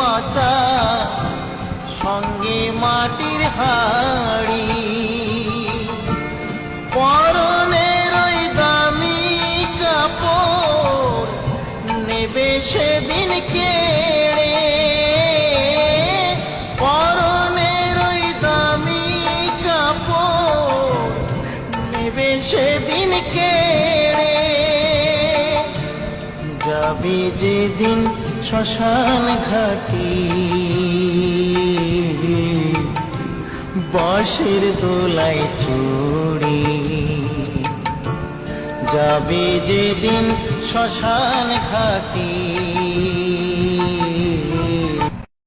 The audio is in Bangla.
পাতা, সঙ্গে মাটির হাড়ি, পরনের ওই দামি কাপড় নেবে সেদিন কেড়ে, পরনের ওই দামি কাপড় নেবে সেদিন কেড়ে। যাবে যেদিন শ্মশান ঘাটি, বাঁশের দোলায় চড়ে, যাবে যেদিন শ্মশান ঘাটি,